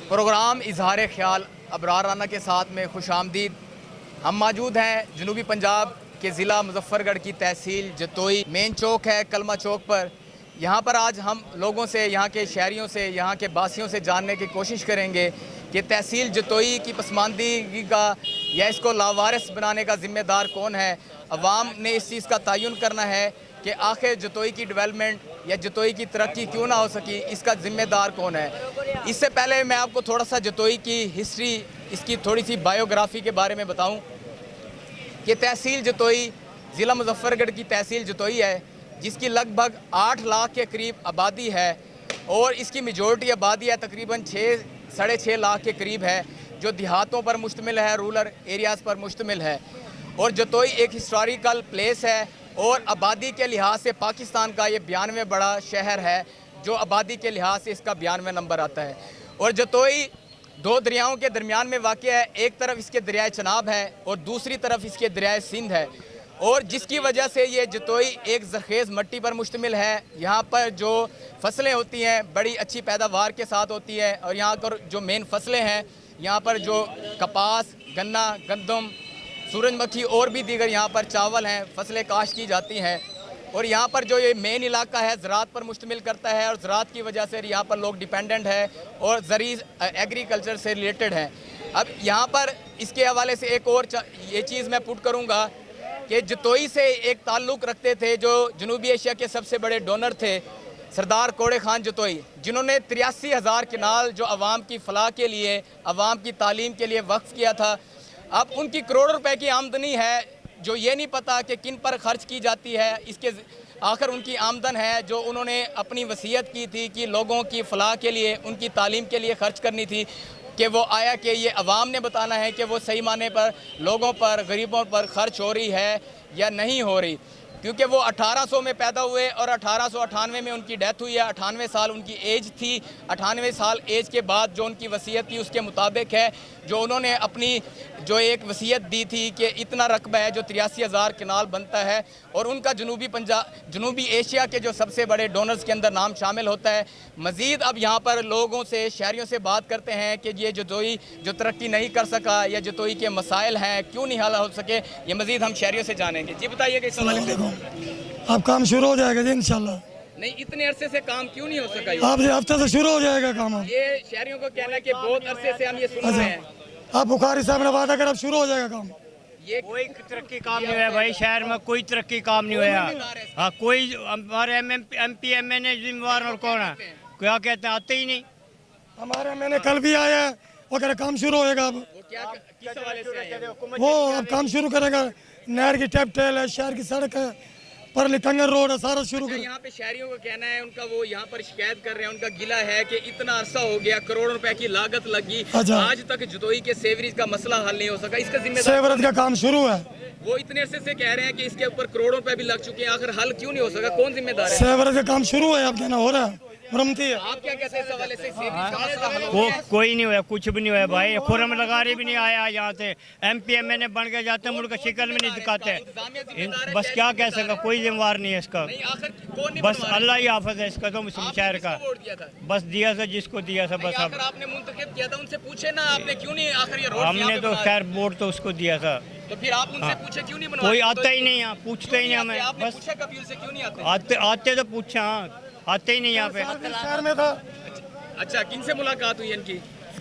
Programme इजहार ख्याल अबरार राना के साथ में खुश आमदीद। हम मौजूद हैं जनूबी पंजाब के ज़िला मुजफ्फरगढ़ की तहसील जतोई, मेन चौक है कलमा चौक पर। यहाँ पर आज हम लोगों से, यहाँ के शहरियों से, यहाँ के बासियों से जानने की कोशिश करेंगे कि तहसील जतोई की पसमानदगी का या इसको लावारिस बनाने का ज़िम्मेदार कौन है। अवाम ने इस चीज़ का तयन करना है कि आखिर जतोई की डेवलपमेंट या जतोई की तरक्की क्यों ना हो सकी, इसका ज़िम्मेदार कौन है। इससे पहले मैं आपको थोड़ा सा जतोई की हिस्ट्री, इसकी थोड़ी सी बायोग्राफी के बारे में बताऊं कि तहसील जतोई ज़िला मुजफ्फरगढ़ की तहसील जतोई है, जिसकी लगभग 8 लाख के करीब आबादी है और इसकी मेजॉरिटी आबादी है तकरीबन 6-6.5 लाख के करीब है, जो देहातों पर मुश्तमिल है, रूरल एरियाज़ पर मुश्तमिल है। और जतोई एक हिस्टोरिकल प्लेस है और आबादी के लिहाज से पाकिस्तान का ये 92 बड़ा शहर है, जो आबादी के लिहाज से इसका 92 नंबर आता है। और जतोई 2 दरियाओं के दरमियान में वाक़ है। एक तरफ इसके दरियाए चनाब है और दूसरी तरफ इसके दरियाए सिंध है, और जिसकी वजह से ये जतोई एक ज़रख़ेज़ मिट्टी पर मुश्तमिल है। यहाँ पर जो फसलें होती हैं बड़ी अच्छी पैदावार के साथ होती है, और यहाँ पर जो मेन फसलें हैं, यहाँ पर जो कपास, गन्ना, गंदम, सूरजमुखी और भी दीगर यहाँ पर चावल हैं, फसलें काश्त की जाती हैं। और यहाँ पर जो ये मेन इलाका है ज़राअत पर मुश्तमिल करता है, और ज़राअत की वजह से यहाँ पर लोग डिपेंडेंट है और ज़री एग्रीकल्चर से रिलेटेड हैं। अब यहाँ पर इसके हवाले से एक और ये चीज़ मैं पुट करूँगा कि जतोई से एक ताल्लुक़ रखते थे जो जनूबी एशिया के सबसे बड़े डोनर थे, सरदार कोड़े खान जतोई, जिन्होंने 83,000 किनाल जो आवाम की फ़लाह के लिए, आवाम की तालीम के लिए वक्फ़ किया था। अब उनकी करोड़ों रुपए की आमदनी है, जो ये नहीं पता कि किन पर खर्च की जाती है। इसके आखिर उनकी आमदन है जो उन्होंने अपनी वसीयत की थी कि लोगों की फ़लाह के लिए, उनकी तालीम के लिए खर्च करनी थी, कि वो आया कि ये अवाम ने बताना है कि वो सही माने पर लोगों पर, गरीबों पर खर्च हो रही है या नहीं हो रही। क्योंकि वो 1800 में पैदा हुए और 1898 में उनकी डेथ हुई है। 98 साल उनकी एज थी। 98 साल एज के बाद जो उनकी वसीयत थी उसके मुताबिक है, जो उन्होंने अपनी जो एक वसीयत दी थी कि इतना रकबा है जो 83,000 किनाल बनता है, और उनका जनूबी एशिया के जो सबसे बड़े डोनर्स के अंदर नाम शामिल होता है। मज़ीद अब यहाँ पर लोगों से, शहरियों से बात करते हैं कि ये जतोई जो तरक्की नहीं कर सका या जतोई के मसाइल हैं क्यों नहीं हल हो सके, ये मज़ीद हम शहरियों से जानेंगे। जी बताइए कि इस हवाले से अब काम शुरू हो जाएगा जी इंशाल्लाह। नहीं, इतने अरसे से काम क्यों नहीं हो सका? आप हफ्ते से शुरू हो जाएगा काम। ये शहरियों को कहना है कि बहुत अरसे से हम ये सुन रहे हैं। आप बुखारी साहब ने वादा कर अब शुरू हो जाएगा काम। ये कोई तरक्की काम नहीं हुआ भाई, शहर में कोई तरक्की काम नहीं हुआ। हाँ, कोई हमारे MP MNA जिम्मेवार और कौन है, क्या कहते हैं, आते ही नहीं। हमारे मैंने कल भी आया है, वो कह रहे काम शुरू होएगा। अब वो क्या किस हवाले से आए हैं? वो अब काम शुरू करेगा। नहर की टैप टेल है, शहर की सड़क है, परली कंगर रोड है, सारा शुरू कर। यहाँ पे शहरियों का कहना है, उनका वो यहाँ पर शिकायत कर रहे हैं, उनका गिला है कि इतना अरसा हो गया, करोड़ों रुपए की लागत लगी, आज तक जतोई के सेवरेज का मसला हल नहीं हो सका। इसका जिम्मेदार सेवरेज का काम शुरू है। वो इतने अरसे से कह रहे हैं कि इसके ऊपर करोड़ों रुपए भी लग चुके हैं, आखिर हल क्यों नहीं हो सका? कौन जिम्मेदार है? सेवरेज का काम शुरू है, अब कहना हो रहा है, मरम्मती है। आप क्या कहते हैं इस हवाले से? सेवरेज का मसला हल हो गया? कोई नहीं हुआ, कुछ भी नहीं हुआ भाई। खुरम लगारे भी नहीं आया यहाँ से। MP MNA बन के जाते हैं, मुल्क शिकल में नहीं दिखाते। बस क्या कह सका, कोई जिम्मेवार नहीं है इसका। आखिर कौन नहीं बस बनवा रहा? अल्लाह ही हाफिज है इसका, तो शहर का वोट दिया था? बस दिया था जिसको दिया था, बस। अब आखिर आपने मुंतखब किया था, उनसे पूछे ना आपने क्यों नहीं आखिर ये रोड हमने तो खैर वोट तो उसको दिया था। तो फिर आप उनसे पूछे क्यों नहीं बनवा? कोई आता ही नहीं यहाँ, पूछते ही नहीं हमें। आपने बस पूछा कभी उनसे क्यों नहीं आते? आते तो पूछा, हाँ, आते ही नहीं यहाँ पे। शहर में था। अच्छा, किनसे मुलाकात हुई इनकी?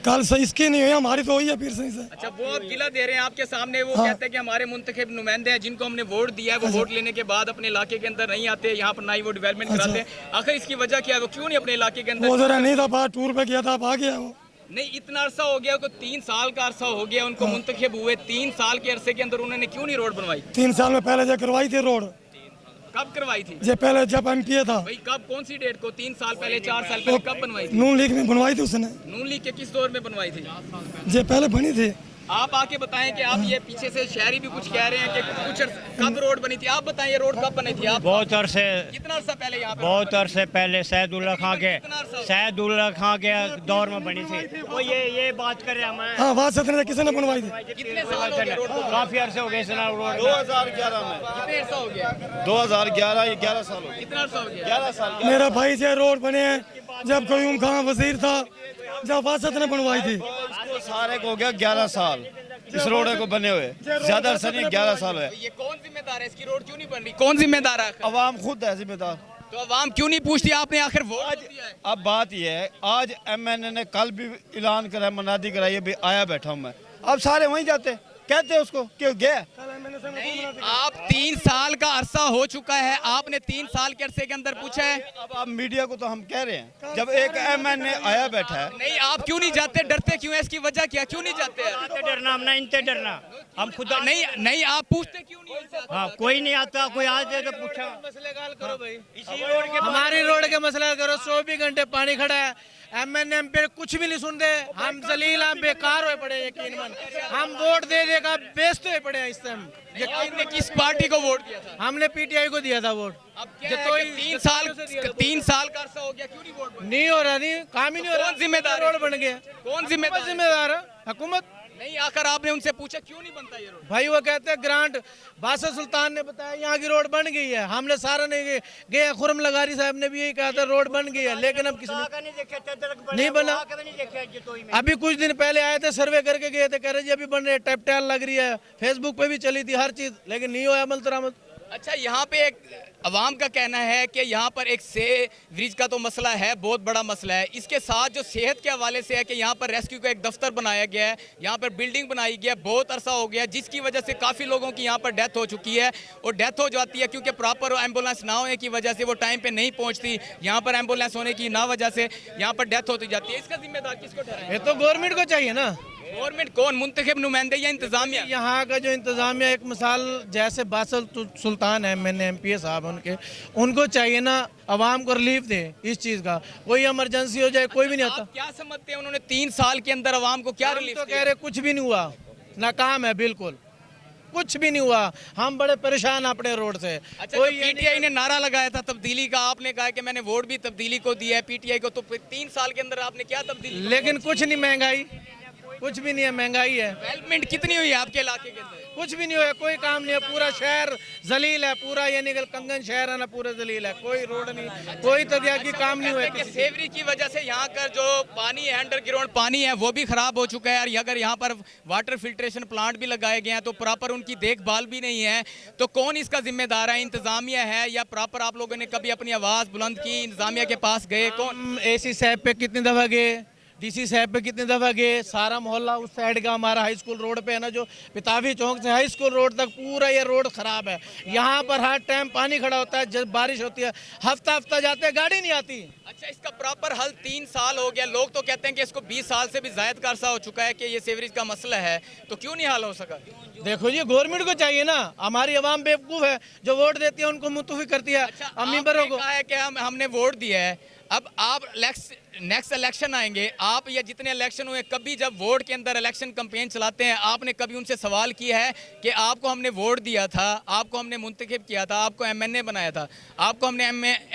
कल से इसकी नहीं हुई, हमारी तो हुई है पीर सही से। अच्छा, वो अब गिला दे रहे हैं आपके सामने। वो कहते हैं कि हमारे मुंतखब नुमाइंदे हैं जिनको हमने वोट दिया है, वो वोट लेने के बाद अपने इलाके के अंदर नहीं आते, यहाँ पर ना ही वो डेवलपमेंट कराते हैं। आखिर इसकी वजह क्या है? वो क्यों नहीं अपने इलाके के अंदर? वो जरा नहीं था, बाहर टूर पे गया था, अब आ गया वो। नहीं, इतना अरसा हो गया, 3 साल का अरसा हो गया उनको मुंतखब हुए। 3 साल के अरसे के अंदर उन्होंने क्यों नहीं रोड बनवाई? 3 साल में पहले जो करवाई थी रोड, कब करवाई थी? जो पहले जब MP था, भाई कब, कौन सी डेट को? 3 साल पहले, 4 साल पहले कब बनवाई थी? नून लीग में बनवाई थी उसने। नून लीग के किस दौर में बनवाई थी? जो पहले बनी थी। आप आके बताएं कि आप ये पीछे से शहरी भी कुछ कह रहे हैं कि कब रोड बनी थी? आप बताएं ये रोड कब बनी थी? आप बहुत अरसे, कितना अरसा पहले यहाँ पे? बहुत अरसे पहले सैदुल्ला खां के दौर में बनी थी। वो ये बात कर रहे हैं। हाँ, वहाँ से किसी ने बनवाई थी। कितने साल हो गए रोड को? काफी अरसे हो गए इस रोड। 2011 में। कितने अरसा हो गया? 2011 साल हो गए। कितना अरसा हो गया? 11 साल। मेरा भाई से रोड बने हैं जब कोयूम खान वजीर था, जब वासत ने बनवाई थी। इसको सारे को हो गया 11 साल इस रोड को बने हुए, ज्यादा अरसा नहीं 11 साल है। ये कौन जिम्मेदार है, इसकी रोड क्यों नहीं बन रही, कौन जिम्मेदार है? अवाम खुद है जिम्मेदार। तो अवाम क्यों नहीं पूछती, आपने आखिर वोट दिया है? अब बात यह है, आज MNA ने कल भी ऐलान करा, मनादी कराई, भी आया बैठा हूँ मैं। अब सारे वहीं जाते कहते उसको क्यों गया। नहीं, आप 3 साल का अरसा हो चुका है, आपने 3 साल के अरसे के अंदर पूछा है? अब आप मीडिया को तो हम कह रहे हैं, जब एक MNA आया बैठा है। नहीं, आप क्यों नहीं जाते, डरते क्यों है, इसकी वजह क्या, क्यों नहीं जाते हैं? इनसे डरना, हम ना इनसे डरना, हम खुद नहीं नहीं, आप पूछते क्यों नहीं इनसे? हाँ, कोई नहीं आता, कोई आज दे तो पूछा। मसले का हल करो भाई, इसी रोड के हमारी रोड के मसला करो। 24 घंटे पानी खड़ा है, MNA पे कुछ भी नहीं सुनते। हम जलील, हम बेकार हुए पड़े, यकीन मन हम वोट दे देगा बेचते हुए पड़े हैं इस टाइम। आपने किस पार्टी को वोट दिया था? हमने PTI को दिया था वोट। अब क्या है कि 3 साल का अरसा हो गया, क्यों नहीं वोट बना? नहीं हो रहा, नहीं काम ही नहीं हो रहा। कौन जिम्मेदार है? रोड बन गया, कौन जिम्मेदार है? जिम्मेदार है हुकूमत। नहीं, आकर आपने उनसे पूछा क्यों नहीं बनता ये रोड? भाई वो कहते हैं ग्रांट, बादशाह सुल्तान ने बताया यहाँ की रोड बन गई है, हमने सारा नहीं गए। खुरम लगारी साहब ने भी यही कहा था रोड बन गई है, लेकिन अब किसने नहीं बना। अभी कुछ दिन पहले आए थे, सर्वे करके गए थे, कह रहे जी अभी बन रहे, टैपटैल लग रही है, फेसबुक पे भी चली थी हर चीज, लेकिन नहीं हुआ अमल दरामद। अच्छा, यहाँ पे एक अवाम का कहना है कि यहाँ पर एक ब्रिज का तो मसला है, बहुत बड़ा मसला है। इसके साथ जो सेहत के हवाले से है कि यहाँ पर रेस्क्यू का एक दफ्तर बनाया गया है, यहाँ पर बिल्डिंग बनाई गई है, बहुत अरसा हो गया, जिसकी वजह से काफ़ी लोगों की यहाँ पर डेथ हो चुकी है। और डेथ हो जाती है क्योंकि प्रॉपर एम्बुलेंस ना होने की वजह से वो टाइम पर नहीं पहुँचती, यहाँ पर एम्बुलेंस होने की ना वजह से यहाँ पर डेथ होती जाती है। इसका जिम्मेदार किसको ठहराएं? ये तो गवर्नमेंट को चाहिए ना। गवर्नमेंट कौन, मुंतखब नुमाइंदे या इंतजामिया? यहाँ का जो इंतजामिया, एक मिसाल जैसे बादशाह सुल्तान है, मैंने MPA साहब उनको चाहिए ना अवाम को रिलीफ दे इस चीज़ का। कोई इमरजेंसी हो जाए, कोई भी नहीं आता। आप क्या समझते हैं उन्होंने 3 साल के अंदर अवाम को क्या रिलीफ तो कह रहे कुछ भी नहीं हुआ, नाकाम है, बिल्कुल कुछ भी नहीं हुआ। हम बड़े परेशान अपने रोड से। अच्छा, कोई PTI ने नारा लगाया था तब्दीली का, आपने कहा कि मैंने वोट भी तब्दीली को दिया है, PTI को, तो 3 साल के अंदर आपने क्या तब्दीली? लेकिन कुछ नहीं, महंगाई कुछ भी नहीं है, महंगाई है। डेवलपमेंट कितनी हुई है आपके इलाके के अंदर? कुछ भी नहीं हुआ, कोई काम नहीं है, पूरा शहर जलील है, पूरा यानी कि कंगन शहर है ना, पूरा जलील है, कोई रोड नहीं, कोई तरह की काम नहीं हुआ। कि सेवरी की वजह से यहाँ का जो पानी है, अंडरग्राउंड पानी है, वो भी खराब हो चुका है। और अगर यहाँ पर वाटर फिल्ट्रेशन प्लांट भी लगाए गए हैं तो प्रॉपर उनकी देखभाल भी नहीं है, तो कौन इसका जिम्मेदार है? इंतजामिया है या प्रॉपर आप लोगों ने कभी अपनी आवाज़ बुलंद की, इंतजामिया के पास गए? कौन? AC साहब पे कितनी दफ़ा गए, DC साहब पे कितनी दफ़ा गए, सारा मोहल्ला उस साइड का हमारा हाई स्कूल रोड पे है ना, जो पितावी चौक से हाई स्कूल रोड तक पूरा ये रोड ख़राब है। यहाँ पर हर टाइम पानी खड़ा होता है, जब बारिश होती है हफ्ता हफ्ता जाते हैं, गाड़ी नहीं आती। अच्छा, इसका प्रॉपर हल 3 साल हो गया, लोग तो कहते हैं कि इसको 20 साल से भी ज़ायद का अरसा हो चुका है कि ये सेवरेज का मसला है, तो क्यों नहीं हल हो सका? देखो जी, गवर्नमेंट को चाहिए ना, हमारी आवाम बेवकूफ़ है, जो वोट देती है उनको मुतफिक करती है। अच्छा, अम्मी आपने बरों को कहा है कि हमने वोट दिया है, अब आप नेक्स्ट इलेक्शन आएंगे, आप या जितने इलेक्शन हुए, कभी जब वोट के अंदर इलेक्शन कैंपेन चलाते हैं, आपने कभी उनसे सवाल किया है कि आपको हमने वोट दिया था, आपको हमने मुंतखब किया था, आपको MNA बनाया था, आपको हमने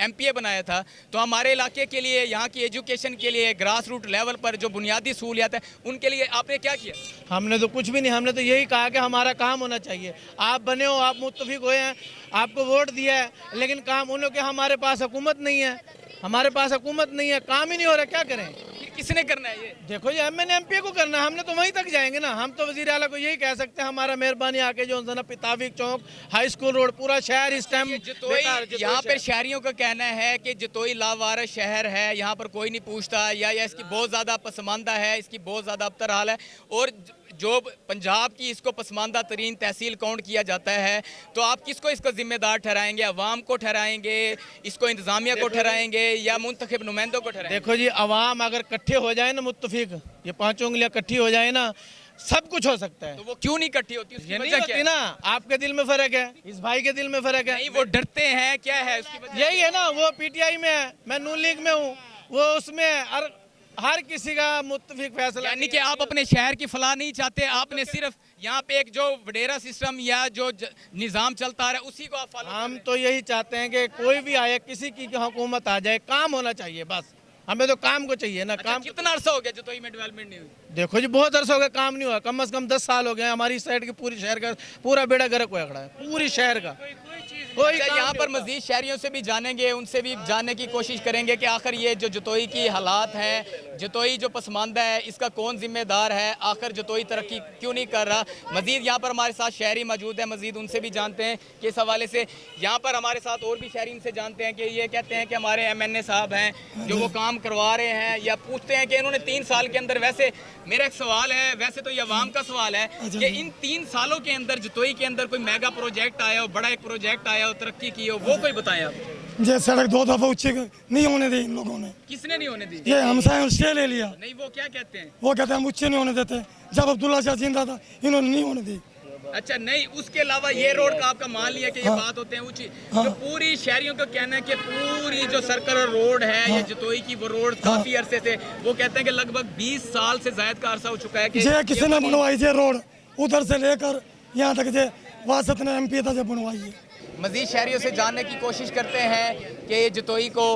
MPA बनाया था, तो हमारे इलाके के लिए, यहाँ की एजुकेशन के लिए, ग्रास रूट लेवल पर जो बुनियादी सहूलियात है, उनके लिए आपने क्या किया? हमने तो कुछ भी नहीं, हमने तो यही कहा कि हमारा काम होना चाहिए। आप बने हो, आप मुत्तफिक हुए हैं, आपको वोट दिया है, लेकिन काम उन लोग के, हमारे पास हुकूमत नहीं है, हमारे पास हुकूमत नहीं है, काम ही नहीं हो रहा, क्या करें? फिर किसने करना है ये? देखो जी, MNA MPA को करना है, हमने तो वहीं तक जाएंगे ना। हम तो वज़ीर आला को यही कह सकते हैं, हमारा मेहरबानी आके जो ना पिताविक चौक, हाई स्कूल रोड, पूरा शहर इस टाइम यहाँ पर शहरियों का कहना है कि जतोई लावारिस शहर है, यहाँ पर कोई नहीं पूछता, या इसकी बहुत ज़्यादा पसमानदा है, इसकी बहुत ज़्यादा अबतर हाल है, और जो पंजाब की इसको पसमानदा तरीन तहसील काउंट किया जाता है, तो आप किसको इसको जिम्मेदार ठहराएंगे? अवाम को ठहराएंगे, इसको इंतजामिया को ठहराएंगे, या मुंतखब नुमाइंदों को ठहराएंगे? देखो जी, अवाम अगर इकट्ठे हो जाए ना, मुत्तफिक, ये 5 उंगलियां इकट्ठी हो जाए ना, सब कुछ हो सकता है। तो वो क्यों नहीं इकट्ठी होती? उसकी ये नहीं वजह क्या होती है? ना, आपके दिल में फर्क है, इस भाई के दिल में फर्क है। नहीं, वो डरते हैं, क्या है उसकी वजह? यही है ना, वो PTI में है, मैं नून लीग में हूँ, वो उसमें है, हर किसी का मुत्तफिक फैसला। यानी कि आप अपने शहर की फलाह नहीं चाहते, आपने सिर्फ यहाँ पे एक जो वडेरा सिस्टम या जो निज़ाम चलता है उसी को आप फॉलो? हम तो यही चाहते हैं कि कोई भी आए, किसी की हुकूमत आ जाए, काम होना चाहिए बस। हमें तो काम को चाहिए ना। अच्छा, काम कितना अरसा हो गया जो तो में डेवलपमेंट नहीं हुई? देखो जी, बहुत अरसा हो गया, काम नहीं हुआ, कम से कम 10 साल हो गए। हमारी साइड की पूरी शहर का पूरा बेड़ा गर्क हुआ खड़ा है, पूरी शहर का। कोई चीज कोई अच्छा, काम यहाँ नहीं पर होता। मजीद शहरियों से भी जानेंगे, उनसे भी जानने की कोशिश करेंगे कि आखिर ये जो जतोई की हालात हैं, जतोई जो पसमानदा है, इसका कौन जिम्मेदार है, आखिर जतोई तरक्की क्यों नहीं कर रहा। मजीद यहाँ पर हमारे साथ शहरी मौजूद है, मजीद उनसे भी जानते हैं कि इस हवाले से। यहाँ पर हमारे साथ और भी शहरी इनसे जानते हैं कि ये कहते हैं कि हमारे MNA साहब हैं जो वो काम करवा रहे हैं, या पूछते हैं कि इन्होंने 3 साल के अंदर, वैसे मेरा एक सवाल है, वैसे तो ये अवाम का सवाल है कि इन 3 सालों के अंदर जतोई के अंदर कोई मेगा प्रोजेक्ट आया हो, बड़ा एक प्रोजेक्ट आया हो, तरक्की की हो, वो कोई बताएं आप। ये सड़क 2 दफा ऊंची नहीं होने दी इन लोगों ने, किसने नहीं होने दी? ये हमसायों ने स्टे ले लिया। नहीं, वो क्या कहते हैं? वो कहते हैं हम ऊंचे नहीं होने देते, जब अब्दुल्ला शाह जिंदा था इन्होंने नहीं होने दी। अच्छा, नहीं, उसके अलावा ये रोड का आपका मान लिया कि ये बात होते हैं ऊंची, जो पूरी शहरियों का कहना है कि पूरी जो सर्कुलर रोड है ये जतोई की, वो रोड काफी अरसे से, वो कहते हैं कि लगभग 20 साल से ज्यादा का अरसा हो चुका है कि ये किसी ने बनवाई ये रोड, उधर से लेकर यहाँ तक जे वासत ने MP था जब बनवाई है। मजीद शहरियों से जानने की कोशिश करते हैं कि ये जतोई को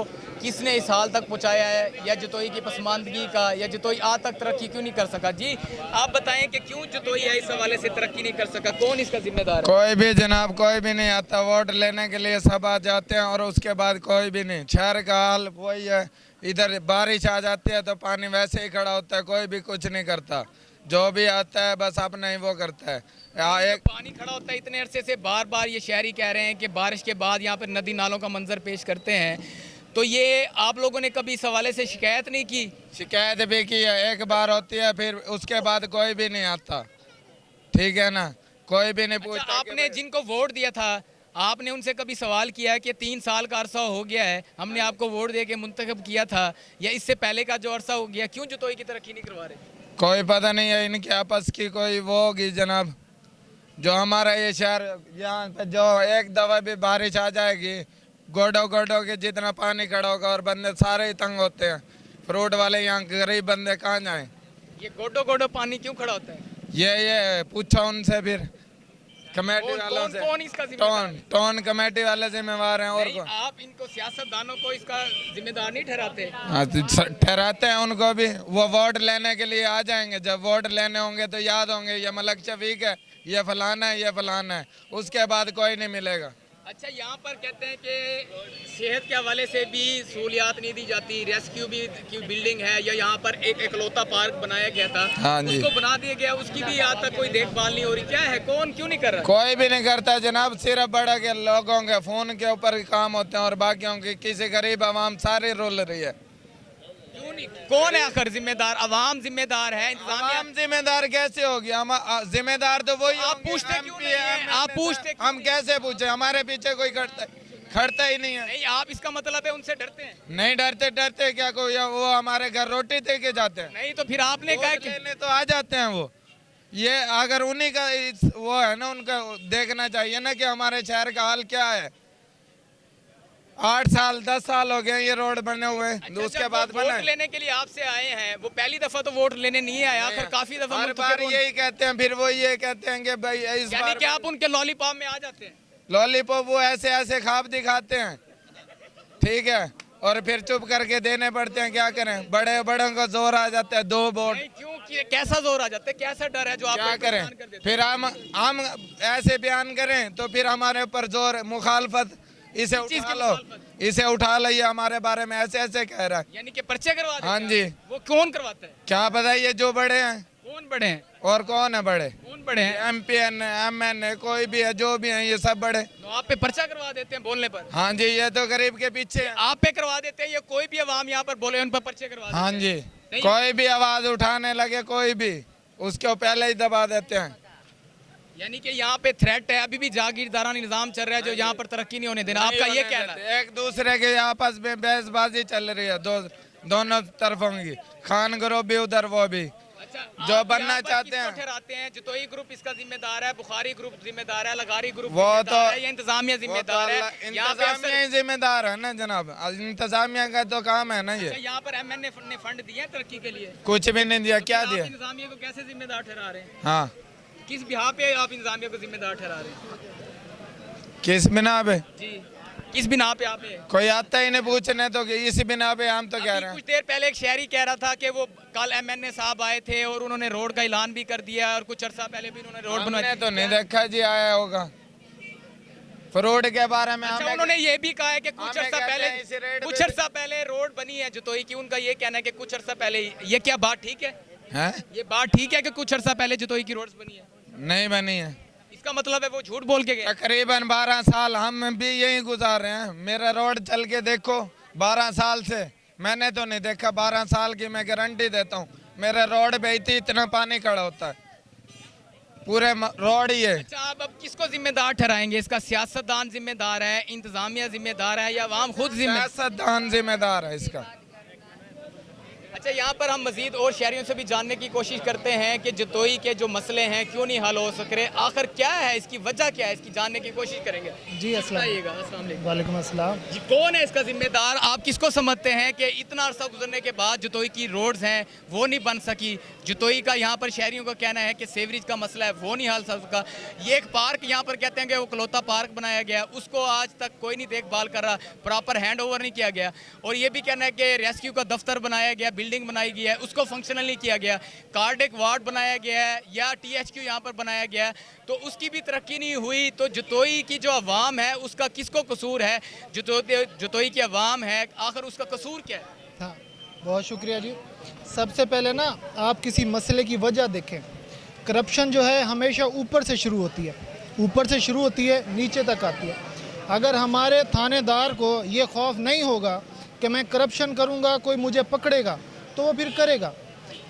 किसने इस हाल तक पहुंचाया है, या जतोई की पसमानदगी का, या जतोई आज तक तरक्की क्यों नहीं कर सका। जी आप बताएं कि क्यों जतोई है इस हवाले से तरक्की नहीं कर सका, कौन इसका जिम्मेदार है? कोई भी जनाब, कोई भी नहीं आता। वोट लेने के लिए सब आ जाते हैं और उसके बाद कोई भी नहीं। शहर का हाल वही है, इधर बारिश आ जाती है तो पानी वैसे ही खड़ा होता है, कोई भी कुछ नहीं करता। जो भी आता है बस अपना ही वो करता है। एक पानी खड़ा होता है इतने अरसे से, बार बार ये शहरी कह रहे हैं कि बारिश के बाद यहाँ पर नदी नालों का मंजर पेश करते हैं, तो ये आप लोगों ने कभी इस हवाले से शिकायत नहीं की? शिकायत भी की है, एक बार होती है, फिर उसके बाद कोई भी नहीं आता। ठीक है ना, कोई भी नहीं पूछता। अच्छा, आपने जिनको वोट दिया था, आपने उनसे कभी सवाल किया है कि 3 साल का अरसा हो गया है, हमने आपको वोट दे के मुंतखब किया था, या इससे पहले का जो अरसा हो गया, क्यों जतोई की तरक्की नहीं करवा रहे? कोई पता नहीं है, इनके आपस की कोई वो होगी जनाब। जो हमारा ये शहर, यहाँ पे जो एक दफा भी बारिश आ जाएगी, गोडो गोडो के जितना पानी खड़ा होगा और बंदे सारे ही तंग होते हैं। फ्रूट वाले यहाँ गरीब बंदे कहाँ जाएं? ये गोडो गोडो पानी क्यों खड़ा होता है? ये पूछो उनसे, फिर कमेटी वालों से। कौन इसका जिम्मेदार है? टोन कमेटी वाले जिम्मेवार हैं और नहीं, आप इनको सियासतदानों को इसका जिम्मेदार नहीं ठहराते? हाँ, तो ठहराते हैं उनको भी। वो वोट लेने के लिए आ जाएंगे, जब वोट लेने होंगे तो याद होंगे ये मलक शफीक है, ये फलाना है, ये फलाना है, उसके बाद कोई नहीं मिलेगा। अच्छा, यहाँ पर कहते हैं कि सेहत के हवाले से भी सहूलियात नहीं दी जाती, रेस्क्यू भी की बिल्डिंग है, या यहाँ पर एक इकलौता पार्क बनाया गया था, हाँ जी, उसको बना दिया गया, उसकी भी आज तक कोई देखभाल नहीं हो रही, क्या है, कौन क्यों नहीं कर रहा? कोई भी नहीं करता जनाब। सिर्फ बड़ा के लोगों के फोन के ऊपर काम होते हैं और बाकियों की किसी गरीब आवाम सारी रोल रही है। क्यों नहीं? कौन है आखिर जिम्मेदार? अवाम जिम्मेदार है, इंतजामिया आवाम जिम्मेदार कैसे होगी? हम जिम्मेदार तो वही आप होंगे। पूछते क्यों MP, नहीं हैं? आप MNA, पूछते क्यों हम कैसे पूछे? हमारे पीछे कोई खड़ता ही नहीं है। नहीं, आप इसका मतलब है उनसे डरते हैं? नहीं डरते, डरते क्या कोई? वो हमारे घर रोटी दे के जाते हैं। नहीं, तो फिर आपने कहा कि लेने तो आ जाते हैं वो। ये अगर उन्हीं का वो है ना, उनका देखना चाहिए ना कि हमारे शहर का हाल क्या है। 8 साल 10 साल हो गए ये रोड बने हुए। अच्छा, उसके जब बाद वो वोट बना लेने के लिए आपसे आए हैं, वो पहली दफा तो वोट लेने नहीं आया, आखिर काफी दफा हर मुंतखब बार होने- यही कहते हैं, फिर वो ये कहते हैं कि भाई इस यानी बार कि आप उनके लॉलीपॉप में आ जाते हैं? लॉलीपॉप वो ऐसे ऐसे ख्वाब दिखाते हैं, ठीक है, और फिर चुप करके देने पड़ते हैं। क्या करें, बड़े बड़ों को जोर आ जाता है, 2 वोट। नहीं, क्यों कैसा जोर आ जाता है, कैसा डर है जो आप क्या करें, फिर हम ऐसे बयान करें तो फिर हमारे ऊपर जोर मुखालफत, इसे चीज़ उठा की लो, इसे उठा लो, ये हमारे बारे में ऐसे ऐसे कह रहा है। यानी कि पर्चे करवा देते हाँ हैं? जी। वो कौन करवाता है? क्या बताइए, जो बड़े हैं। कौन बड़े हैं? और कौन है बड़े? कौन बड़े हैं? MP MNA कोई भी है, जो भी है, ये सब बड़े। तो आप पे पर्चा करवा देते हैं बोलने पर? हाँ जी, ये तो गरीब के पीछे है। आप पे करवा देते हैं, या कोई भी अवाम यहाँ पर बोले उन पर पर्चे करवा देते हाँ हैं? जी, नहीं। कोई भी आवाज उठाने लगे, कोई भी, उसको पहले ही दबा देते हैं। यानी कि यहाँ पे थ्रेट है, अभी भी जागीरदाराना निजाम चल रहा है जो यहाँ पर तरक्की नहीं होने देना, आपका ये कहना है? एक दूसरे के आपस में बहसबाजी चल रही है, दोनों तरफों की। खान ग्रुप भी उधर, वो भी अच्छा, जो आप बनना यहाँ पर चाहते किसको हैं। ठहराते हैं? जतोई ग्रुप इसका जिम्मेदार है, बुखारी ग्रुप जिम्मेदार है, लगारी ग्रुप वो जिम्मेदार तो- है, या इंतजामिया जिम्मेदार है? यहाँ पे इंतजामिया ही जिम्मेदार है ना जनाब, इंतजामिया का तो काम है ना ये। अच्छा, यहाँ पर MNA ने फंड दिए हैं तरक्की के लिए? कुछ भी नहीं दिया, क्या आप दिया? इंतजामिया को कैसे जिम्मेदार ठहरा रहे हैं? हाँ, किस बिहार पे आप इंतजामिया को जिम्मेदार ठहरा रहे हैं? किस बिना पे? जी, किस बिना पे आप ये? कोई आता ही नहीं पूछने, तो कि इसी बिना पे हम तो कह अभी रहे हैं। कुछ देर पहले एक शहरी कह रहा था कि वो कल MNA साहब आए थे और उन्होंने रोड का ऐलान भी कर दिया, और कुछ अरसा पहले भी उन्होंने रोड हमने बनवाई। तो नहीं देखा जी, आया होगा। फ्रॉड के बारे में अच्छा, हमें उन्होंने ये भी कहा है कि कुछ हमें अर्सा कहते पहले हैं इसी रेट पे रोड बनी है जतोई की, उनका ये कहना है कि कुछ अर्सा पहले, ये क्या बात ठीक है? हैं? ये बात ठीक है कि कुछ अर्सा पहले जतोई की रोड्स बनी है? नहीं बनी है। इसका मतलब है वो झूठ बोल के गए। तकरीबन 12 साल हम भी यही गुजार रहे हैं। मेरा रोड चल के देखो, 12 साल से मैंने तो नहीं देखा। 12 साल की मैं गारंटी देता हूँ। मेरे रोड पे इतना पानी खड़ा होता है, पूरे रोड ही है। अच्छा, आप अब किसको जिम्मेदार ठहराएंगे? इसका सियासतदान जिम्मेदार है, इंतजामिया जिम्मेदार है, या आवाम खुद जिम्मेदार? सियासतदान जिम्मेदार है इसका। अच्छा, यहाँ पर हम मजीद और शहरियों से भी जानने की कोशिश करते हैं कि जतोई के जो मसले हैं क्यों नहीं हल हो सक रहे, आखिर क्या है, इसकी वजह क्या है, इसकी जानने की कोशिश करेंगे। जी अस्सलाम वालेकुम। वालेकुम अस्सलाम। जी, कौन है इसका जिम्मेदार? आप किसको समझते हैं कि इतना अरसा गुजरने के बाद जतोई की रोड्स हैं वो नहीं बन सकी? जतोई का यहाँ पर शहरियों का कहना है कि सेवरेज का मसला है वो नहीं हल सका। ये एक पार्क यहाँ पर कहते हैं कि वो कलौता पार्क बनाया गया, उसको आज तक कोई नहीं देखभाल कर रहा, प्रॉपर हैंड ओवर नहीं किया गया। और ये भी कहना है कि रेस्क्यू का दफ्तर बनाया गया, बिल्डिंग बनाई गई है, उसको फंक्शनल नहीं किया गया। कार्डिक वार्ड बनाया गया है या THQ यहाँ पर बनाया गया है, तो उसकी भी तरक्की नहीं हुई। तो जतोई की जो अवाम है उसका किसको कसूर है? जतोई की अवाम है, आखिर उसका कसूर क्या है? हाँ, बहुत शुक्रिया जी। सबसे पहले ना आप किसी मसले की वजह देखें। करप्शन जो है हमेशा ऊपर से शुरू होती है, ऊपर से शुरू होती है नीचे तक आती है। अगर हमारे थानेदार को ये खौफ नहीं होगा कि मैं करप्शन करूँगा कोई मुझे पकड़ेगा, तो वो फिर करेगा।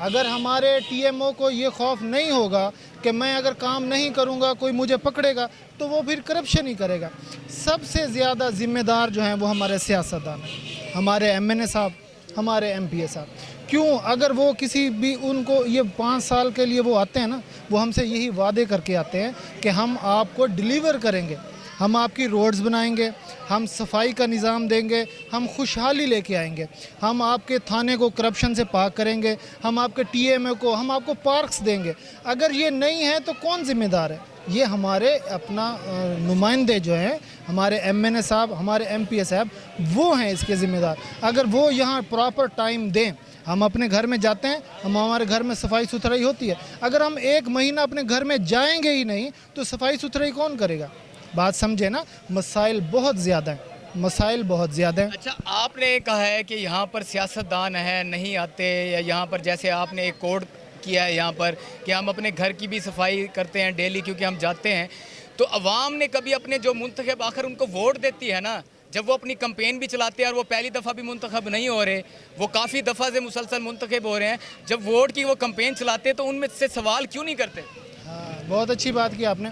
अगर हमारे TMO को ये खौफ नहीं होगा कि मैं अगर काम नहीं करूँगा कोई मुझे पकड़ेगा, तो वो फिर करप्शन ही करेगा। सबसे ज़्यादा ज़िम्मेदार जो हैं वो हमारे सियासतदान हैं, हमारे MNA साहब, हमारे MPA साहब। क्यों? अगर वो किसी भी उनको ये 5 साल के लिए वो आते हैं ना, वो हमसे यही वादे करके आते हैं कि हम आपको डिलीवर करेंगे, हम आपकी रोड्स बनाएंगे, हम सफाई का निज़ाम देंगे, हम खुशहाली लेके आएंगे, हम आपके थाने को करप्शन से पाक करेंगे, हम आपके TMO को, हम आपको पार्क्स देंगे। अगर ये नहीं है तो कौन ज़िम्मेदार है? ये हमारे अपना नुमाइंदे जो हैं, हमारे MNA साहब, हमारे MPA साहब, वो हैं इसके ज़िम्मेदार। अगर वो यहाँ प्रॉपर टाइम दें, हम अपने घर में जाते हैं, हमारे घर में सफाई सुथराई होती है। अगर हम 1 महीना अपने घर में जाएंगे ही नहीं तो सफाई सुथराई कौन करेगा? बात समझे ना। मसाइल बहुत ज़्यादा हैं, मसाइल बहुत ज़्यादा हैं। अच्छा, आपने कहा है कि यहाँ पर सियासतदान है नहीं आते, या यहाँ पर जैसे आपने एक कोड किया है यहाँ पर कि हम अपने घर की भी सफाई करते हैं डेली क्योंकि हम जाते हैं, तो अवाम ने कभी अपने जो मुंतखब, आखिर उनको वोट देती है ना, जब वो अपनी कंपेन भी चलाते हैं और वो पहली दफ़ा भी मुंतखब नहीं हो रहे, वो काफ़ी दफ़ा से मुसलसल मुंतखब हो रहे हैं, जब वोट की वो कंपेन चलाते हैं तो उनमें से सवाल क्यों नहीं करते? हाँ, बहुत अच्छी बात की आपने।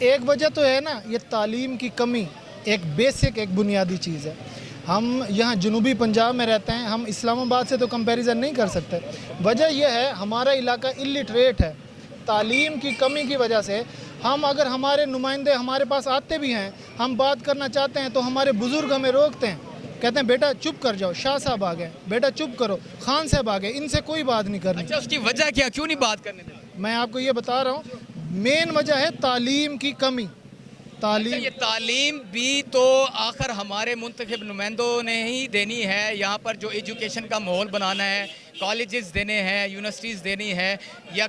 एक वजह तो है ना, ये तालीम की कमी, एक बेसिक, एक बुनियादी चीज़ है। हम यहाँ जनूबी पंजाब में रहते हैं, हम इस्लामाबाद से तो कंपैरिजन नहीं कर सकते। वजह यह है हमारा इलाका इलिटरेट है, तालीम की कमी की वजह से। हम अगर हमारे नुमाइंदे हमारे पास आते भी हैं, हम बात करना चाहते हैं तो हमारे बुज़ुर्ग हमें रोकते हैं, कहते हैं बेटा चुप कर जाओ, शाह साहब आ गए, बेटा चुप करो, खान साहब आ गए, इनसे कोई बात नहीं करनी। अच्छा, उसकी वजह क्या, क्यों नहीं बात करने देते? मैं आपको ये बता रहा हूँ, मेन वजह है तालीम की कमी। तालीम, अच्छा, ये तालीम भी तो आखिर हमारे मुंतखब नुमाइंदों ने ही देनी है। यहाँ पर जो एजुकेशन का माहौल बनाना है, कॉलेजेस देने हैं, यूनिवर्सिटीज़ देनी है, या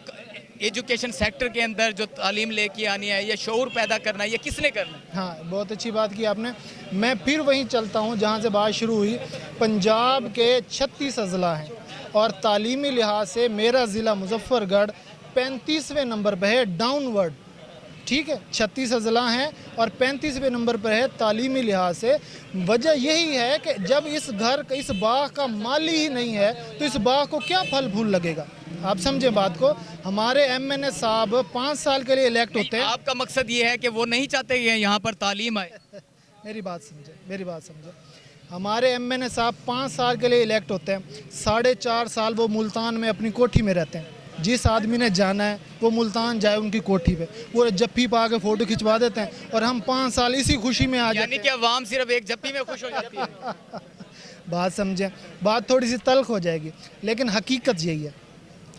एजुकेशन सेक्टर के अंदर जो तालीम लेके आनी है, या शऊर पैदा करना है, ये किसने करना है? हाँ, बहुत अच्छी बात की आपने। मैं फिर वहीं चलता हूँ जहाँ से बात शुरू हुई। पंजाब के 36 अज़ला हैं और तालीमी लिहाज से मेरा ज़िला मुजफ्फरगढ़ 35वें नंबर पर है, डाउनवर्ड। ठीक है, 36 अज़ला हैं और 35वें नंबर पर है तालीमी लिहाज से। वजह यही है कि जब इस बाग का माली ही नहीं है तो इस बाग को क्या फल फूल लगेगा? आप समझे बात को। हमारे MNA साहब 5 साल के लिए इलेक्ट होते हैं। आपका मकसद ये है कि वो नहीं चाहते कि यहाँ पर तालीम आए? मेरी बात समझे। हमारे MNA साहब 5 साल के लिए इलेक्ट होते हैं, 4.5 साल वो मुल्तान में अपनी कोठी में रहते हैं। जिस आदमी ने जाना है वो मुल्तान जाए उनकी कोठी पे, वो जप्पी पा के फ़ोटो खिंचवा देते हैं और हम 5 साल इसी खुशी में आ जाते हैं। यानी कि अवाम सिर्फ एक जप्पी में खुश हो जाती है। बात समझें, बात थोड़ी सी तल्ख हो जाएगी, लेकिन हकीकत यही है।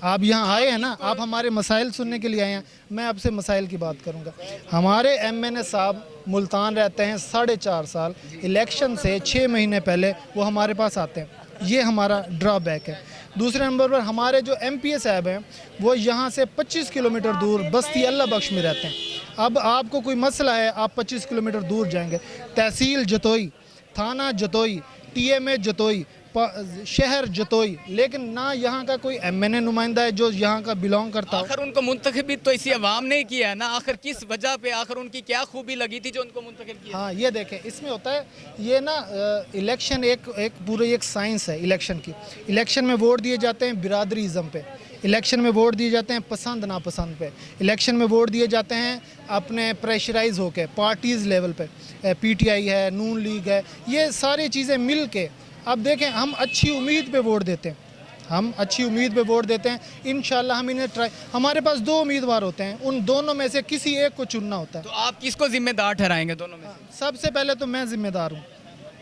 आप यहाँ आए हैं ना, आप हमारे मसाइल सुनने के लिए आए हैं, मैं आपसे मसाइल की बात करूँगा। हमारे MNA साहब मुल्तान रहते हैं 4.5 साल, इलेक्शन से 6 महीने पहले वो हमारे पास आते हैं, ये हमारा ड्रॉबैक है। दूसरे नंबर पर हमारे जो MPA साहब हैं वो यहाँ से 25 किलोमीटर दूर बस्ती अल्लाह बख्श में रहते हैं। अब आपको कोई मसला है, आप 25 किलोमीटर दूर जाएंगे, तहसील जतोई, थाना जतोई, TMA जतोई, शहर जतोई, लेकिन ना यहाँ का कोई MNA नुमाइंदा है जो यहाँ का बिलोंग करता हो। आखिर उनको मुंतखब भी तो इसी अवाम ने किया है ना, आखिर किस वजह पे, आखिर उनकी क्या खूबी लगी थी जो उनको मुंतखब किया? हाँ, ये देखें, इसमें होता है ये ना, इलेक्शन एक पूरी एक साइंस है इलेक्शन की। इलेक्शन में वोट दिए जाते हैं बिरादरीज़म पे, इलेक्शन में वोट दिए जाते हैं पसंद नापसंद पे, इलेक्शन में वोट दिए जाते हैं अपने प्रेशराइज होके पार्टीज़ लेवल पे, PTI है, नून लीग है, ये सारी चीज़ें मिल के। अब देखें, हम अच्छी उम्मीद पे वोट देते हैं, हम अच्छी उम्मीद पे वोट देते हैं। इंशाल्लाह हम इन्हें हमारे पास 2 उम्मीदवार होते हैं, उन दोनों में से किसी एक को चुनना होता है। तो आप किसको जिम्मेदार ठहराएंगे दोनों में से? सबसे पहले तो मैं जिम्मेदार हूँ।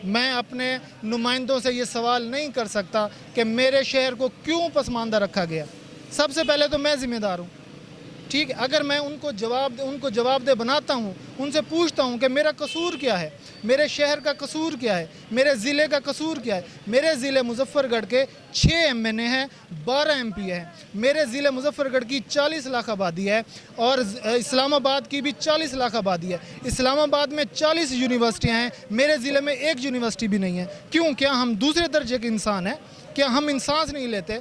मैं अपने नुमाइंदों से ये सवाल नहीं कर सकता कि मेरे शहर को क्यों पसमानदा रखा गया। सबसे पहले तो मैं जिम्मेदार हूँ, ठीक है। अगर मैं उनको जवाबदेह बनाता हूँ, उनसे पूछता हूँ कि मेरा कसूर क्या है, मेरे शहर का कसूर क्या है, मेरे ज़िले का कसूर क्या है। मेरे ज़िले मुजफ्फरगढ़ के 6 MNA हैं, 12 MP हैं। मेरे ज़िले मुजफ्फरगढ़ की 40 लाख आबादी है और इस्लामाबाद की भी 40 लाख आबादी है। इस्लामाबाद में 40 यूनिवर्सिटियाँ हैं, मेरे ज़िले में 1 यूनिवर्सिटी भी नहीं है। क्यों? क्या हम दूसरे दर्जे के इंसान हैं? क्या हम इंसास नहीं लेते?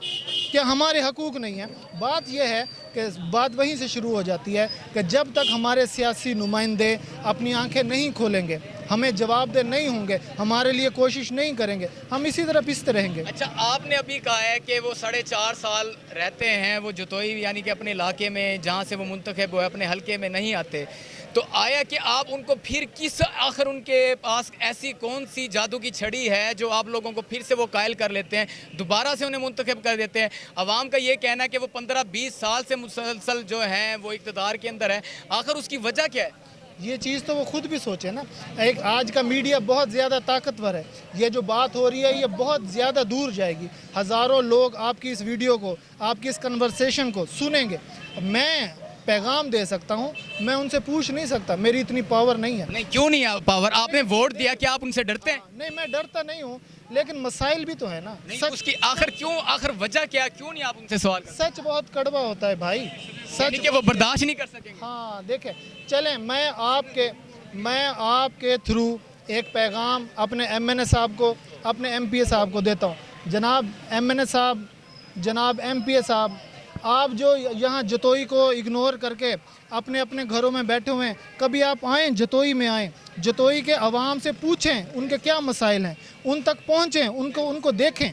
क्या हमारे हकूक़ नहीं हैं? बात यह है कि बात वहीं से शुरू हो जाती है कि जब तक हमारे सियासी नुमाइंदे अपनी आंखें नहीं खोलेंगे, हमें जवाबदेह नहीं होंगे, हमारे लिए कोशिश नहीं करेंगे, हम इसी तरह पिसते रहेंगे। अच्छा, आपने अभी कहा है कि वो 4.5 साल रहते हैं वो जतोई, यानी कि अपने इलाके में जहाँ से वो मुंतखब हुए, अपने हलके में नहीं आते, तो आया कि आप उनको फिर किस, आखिर उनके पास ऐसी कौन सी जादू की छड़ी है जो आप लोगों को फिर से वो कायल कर लेते हैं, दोबारा से उन्हें मुंतखब कर देते हैं? अवाम का ये कहना है कि वो 15-20 साल से मुसलसल जो हैं वो इक़्तिदार के अंदर है, आखिर उसकी वजह क्या है? ये चीज़ तो वो खुद भी सोचे ना। एक आज का मीडिया बहुत ज़्यादा ताकतवर है, ये जो बात हो रही है ये बहुत ज़्यादा दूर जाएगी। हज़ारों लोग आपकी इस वीडियो को, आपकी इस कन्वर्सेशन को सुनेंगे। मैं पैगाम दे सकता हूँ, मैं उनसे पूछ नहीं सकता, मेरी इतनी पावर नहीं है। नहीं, क्यों नहीं है पावर? आपने वोट दिया, क्या आप उनसे डरते हैं? नहीं, मैं डरता नहीं हूँ, लेकिन मसाइल भी तो है ना। नहीं, उसकी आखिर क्यों, आखिर वजह क्या, क्यों नहीं आप उनसे सवाल करते? सच बहुत कड़वा होता है भाई, यानी सच कि वो बर्दाश्त नहीं कर सकेंगे। हाँ, देखें, चलें, मैं आपके थ्रू एक पैगाम अपने MNA साहब को, अपने MPA साहब को देता हूँ। जनाब MNA साहब, जनाब MPA साहब, आप जो यहाँ जतोई को इग्नोर करके अपने अपने घरों में बैठे हुए हैं, कभी आप आएँ, जतोई में आएँ, जतोई के अवाम से पूछें उनके क्या मसाइल हैं, उन तक पहुँचें, उनको देखें।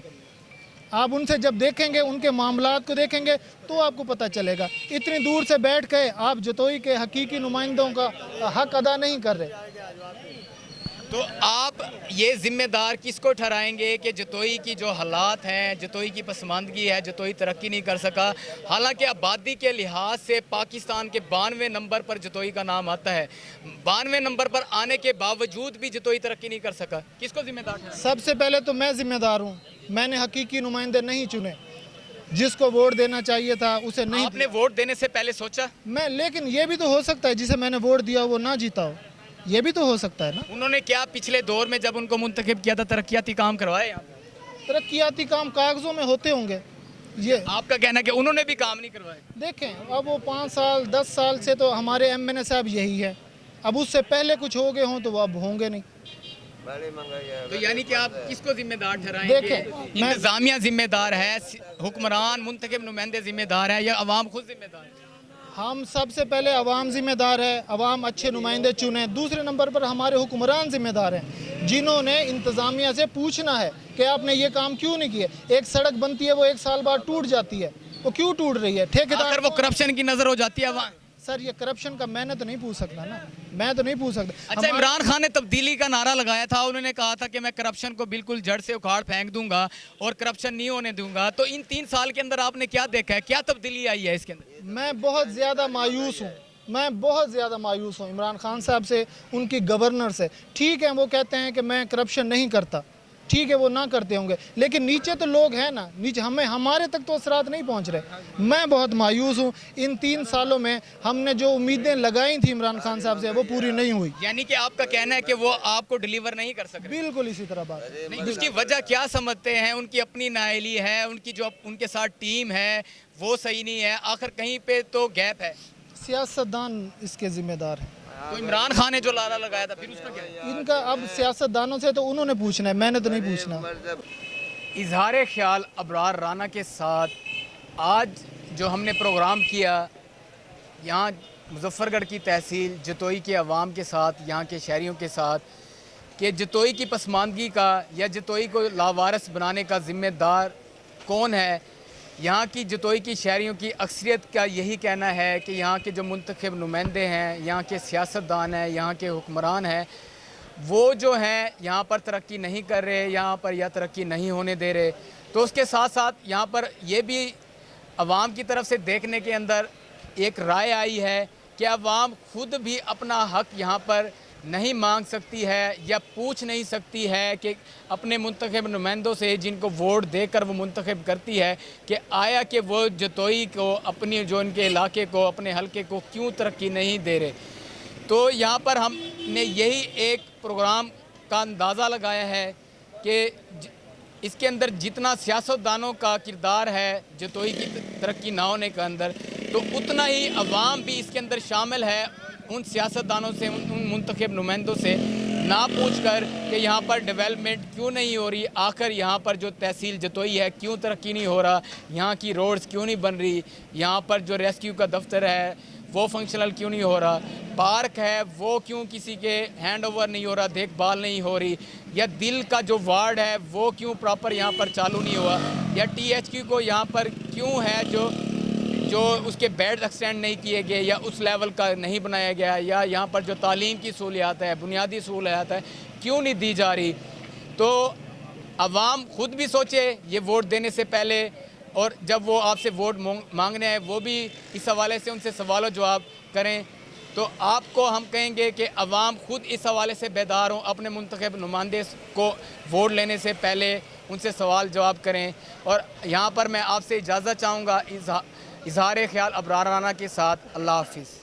आप उनसे जब देखेंगे, उनके मामलात को देखेंगे तो आपको पता चलेगा। इतनी दूर से बैठ के आप जतोई के हकीकी नुमाइंदों का हक अदा नहीं कर रहे। तो आप ये जिम्मेदार किसको ठहराएंगे कि जतोई की जो हालात हैं, जतोई की पसमानदगी है, जतोई तरक्की नहीं कर सका? हालांकि आबादी के लिहाज से पाकिस्तान के 92 नंबर पर जतोई का नाम आता है, 92 नंबर पर आने के बावजूद भी जतोई तरक्की नहीं कर सका, किसको जिम्मेदार ठहराएंगे? सबसे पहले तो मैं जिम्मेदार हूँ। मैंने हकीकी नुमाइंदे नहीं चुने, जिसको वोट देना चाहिए था उसे नहीं। आपने वोट देने से पहले सोचा? मैं, लेकिन ये भी तो हो सकता है जिसे मैंने वोट दिया वो ना जीता हो, ये भी तो हो सकता है ना। उन्होंने क्या पिछले दौर में जब उनको मुंतखब किया था तरक्याती काम करवाए? तरक्याती काम कागजों में होते होंगे, ये आपका कहना है कि उन्होंने भी काम नहीं करवाए? देखें, अब वो 5 साल 10 साल से तो हमारे MNA साहब यही है, अब उससे पहले कुछ हो गए हों तो वो अब होंगे नहीं। तो यानी कि आप किसको जिम्मेदार ठहराएंगे? देखें, इंतजामिया जिम्मेदार है, हुक्मरान मुंतखब नुमाइंदे जिम्मेदार है, या अवाम खुद जिम्मेदार है? हम सबसे पहले अवाम जिम्मेदार है, अवाम अच्छे नुमाइंदे चुने। दूसरे नंबर पर हमारे हुक्मरान जिम्मेदार हैं, जिन्होंने इंतज़ामिया से पूछना है कि आपने ये काम क्यों नहीं किए। एक सड़क बनती है, वो 1 साल बाद टूट जाती है, वो क्यों टूट रही है? ठेकेदार, अगर वो करप्शन की नजर हो जाती है अवाम। सर ये करप्शन का मैंने तो नहीं पूछ सकता ना, मैं तो नहीं पूछ सकता। अच्छा, इमरान खान ने तब्दीली का नारा लगाया था, उन्होंने कहा था कि मैं करप्शन को बिल्कुल जड़ से उखाड़ फेंक दूंगा और करप्शन नहीं होने दूंगा। तो इन 3 साल के अंदर आपने क्या देखा है, क्या तब्दीली आई है इसके अंदर? मैं बहुत ज़्यादा मायूस हूँ, मैं बहुत ज़्यादा मायूस हूँ इमरान खान साहब से, उनकी गवर्नर से। ठीक है, वो कहते हैं कि मैं करप्शन नहीं करता, ठीक है, वो ना करते होंगे, लेकिन नीचे तो लोग हैं ना, नीचे हमारे तक तो असरात नहीं पहुंच रहे। मैं बहुत मायूस हूं। इन 3 सालों में हमने जो उम्मीदें लगाई थी इमरान खान साहब से, वो पूरी नहीं हुई। यानी कि आपका कहना है कि वो आपको डिलीवर नहीं कर सके? बिल्कुल इसी तरह बात है। नहीं, उसकी वजह क्या समझते हैं? उनकी अपनी नाअहली है, उनकी जो उनके साथ टीम है वो सही नहीं है, आखिर कहीं पे तो गैप है। सियासतदान इसके जिम्मेदार हैं। तो इमरान खान ने जो नारा लगाया था फिर उसका क्या है? इनका अब सियासतदानों से तो उन्होंने पूछना है, मैंने तो नहीं पूछना। इजहार ख्याल अबरार राना के साथ आज जो हमने प्रोग्राम किया यहाँ मुजफ्फरगढ़ की तहसील जतोई के अवाम के साथ, यहाँ के शहरियों के साथ, कि जतोई की पसमानदगी का या जतोई को लावारिस बनाने का ज़िम्मेदार कौन है। यहाँ की जतोई की शहरियों की अक्सरियत का यही कहना है कि यहाँ के जो मुंतखब नुमाइंदे हैं, यहाँ के सियासतदान हैं, यहाँ के हुक्मरान हैं, वो जो हैं यहाँ पर तरक्की नहीं कर रहे, यहाँ पर या तरक्की नहीं होने दे रहे। तो उसके साथ साथ यहाँ पर ये भी अवाम की तरफ से देखने के अंदर एक राय आई है कि अवाम खुद भी अपना हक यहाँ पर नहीं मांग सकती है या पूछ नहीं सकती है कि अपने मुंतखब नुमाइंदों से जिनको वोट देकर वो मुंतखब करती है कि आया कि वो जतोई को अपनी जो इनके इलाके को, अपने हलके को क्यों तरक्की नहीं दे रहे। तो यहाँ पर हमने यही एक प्रोग्राम का अंदाज़ा लगाया है कि इसके अंदर जितना सियासतदानों का किरदार है जतोई की तरक्की ना होने के अंदर, तो उतना ही अवाम भी इसके अंदर शामिल है उन सियासतदानों से, उन मुंतखब नुमाइंदों से ना पूछ कर कि यहाँ पर डेवलपमेंट क्यों नहीं हो रही, आखिर यहाँ पर जो तहसील जतोई है क्यों तरक्की नहीं हो रहा, यहाँ की रोड्स क्यों नहीं बन रही, यहाँ पर जो रेस्क्यू का दफ्तर है वो फंक्शनल क्यों नहीं हो रहा, पार्क है वो क्यों किसी के हैंड ओवर नहीं हो रहा, देखभाल नहीं हो रही, या दिल का जो वार्ड है वो क्यों प्रॉपर यहाँ पर चालू नहीं हुआ, या THQ को यहाँ पर क्यों है जो उसके बेड एक्सटेंड नहीं किए गए या उस लेवल का नहीं बनाया गया, या यहाँ पर जो तालीम की सहूलियात है, बुनियादी सहूलियात है क्यों नहीं दी जा रही। तो अवाम खुद भी सोचे ये वोट देने से पहले, और जब वो आपसे वोट मांगने आए वो भी इस हवाले से उनसे सवाल जवाब करें। तो आपको हम कहेंगे कि अवाम खुद इस हवाले से बेदार हों, अपने मुंतखब नुमाइंदे को वोट लेने से पहले उनसे सवाल जवाब करें। और यहाँ पर मैं आपसे इजाज़त चाहूँगा इजहार ख्याल अबरार राना के साथ। अल्लाह हाफिज़।